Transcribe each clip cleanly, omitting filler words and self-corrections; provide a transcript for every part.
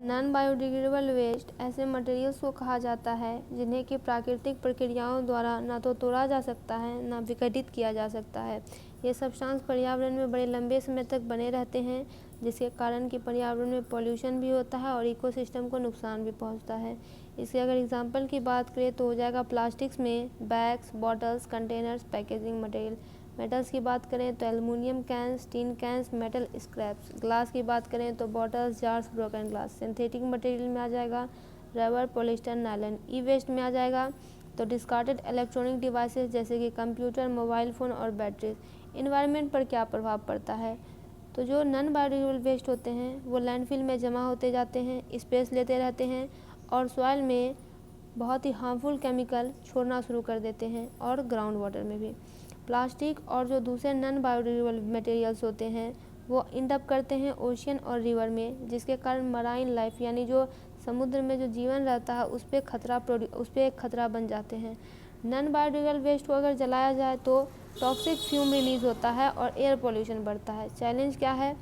Non biodegradable waste ऐसे materials को कहा जाता है जिन्हें कि प्राकृतिक प्रक्रियाओं द्वारा न तो तोड़ा जा सकता है न विघटित किया जा सकता है। ये सब्सटेंस पर्यावरण में बड़े लंबे समय तक बने रहते हैं, जिसके कारण कि पर्यावरण में पॉल्यूशन भी होता है और इकोसिस्टम को नुकसान भी पहुंचता है। इसके अगर एग्जांपल की बात करें तो हो जाएगा प्लास्टिक्स में bags, bottles, containers, packaging material. Metals की बात करें तो aluminium cans, tin cans, metal scraps. Glass की बात करें तो bottles, jars, broken glass. Synthetic material में आ जाएगा rubber, polyester, nylon. E waste में आ जाएगा तो डिस्कार्डेड इलेक्ट्रॉनिक डिवाइसेस जैसे कि कंप्यूटर, मोबाइल फ़ोन और बैटरीज। इन्वायरमेंट पर क्या प्रभाव पड़ता है? तो जो नॉन बायोडिग्रेडेबल वेस्ट होते हैं वो लैंडफिल में जमा होते जाते हैं, स्पेस लेते रहते हैं और सॉइल में बहुत ही हार्मफुल केमिकल छोड़ना शुरू कर देते हैं और ग्राउंड वाटर में भी। प्लास्टिक और जो दूसरे नॉन बायोडिग्रेडेबल मटेरियल्स होते हैं वो इंड अप करते हैं ओशियन और रिवर में, जिसके कारण मराइन लाइफ यानी जो समुद्र में जो जीवन रहता है उस पर एक खतरा बन जाते हैं। नॉन बायोडिग्रेडेबल वेस्ट को अगर जलाया जाए तो टॉक्सिक फ्यूम रिलीज़ होता है और एयर पोल्यूशन बढ़ता है। चैलेंज क्या है?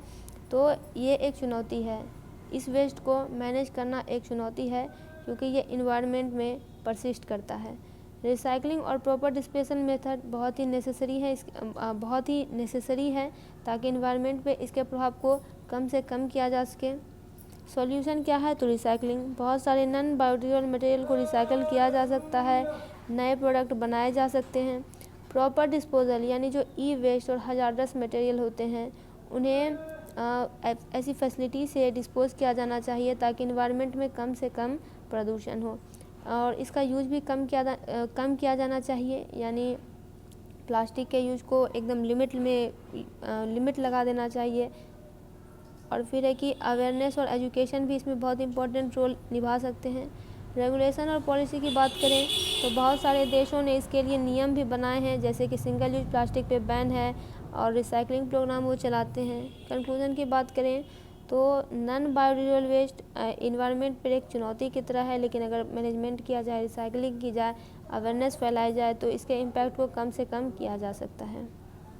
तो ये एक चुनौती है, इस वेस्ट को मैनेज करना एक चुनौती है क्योंकि ये इन्वायरमेंट में परसिस्ट करता है। रिसाइकलिंग और प्रॉपर डिस्पोजल मेथड बहुत ही नेसेसरी है ताकि इन्वायरमेंट पे इसके प्रभाव को कम से कम किया जा सके। सॉल्यूशन क्या है? तो रिसाइकलिंग। बहुत सारे नॉन बायोडिग्रेडेबल मटेरियल को रिसाइकल किया जा सकता है, नए प्रोडक्ट बनाए जा सकते हैं। प्रॉपर डिस्पोजल यानी जो ई वेस्ट और हजार्डस मटेरियल होते हैं उन्हें ऐसी फैसिलिटी से डिस्पोज किया जाना चाहिए ताकि इन्वायरमेंट में कम से कम प्रदूषण हो और इसका यूज़ भी कम किया जाना चाहिए। यानी प्लास्टिक के यूज़ को एकदम लिमिट लगा देना चाहिए। और फिर है कि अवेयरनेस और एजुकेशन भी इसमें बहुत इंपॉर्टेंट रोल निभा सकते हैं। रेगुलेशन और पॉलिसी की बात करें तो बहुत सारे देशों ने इसके लिए नियम भी बनाए हैं, जैसे कि सिंगल यूज प्लास्टिक पे बैन है और रिसाइकलिंग प्रोग्राम वो चलाते हैं। कंक्लूजन की बात करें तो नॉन बायोडिग्रेडेबल वेस्ट इन्वायरमेंट पर एक चुनौती की तरह है, लेकिन अगर मैनेजमेंट किया जाए, रिसाइकलिंग की जाए, अवेयरनेस फैलाई जाए तो इसके इम्पैक्ट को कम से कम किया जा सकता है।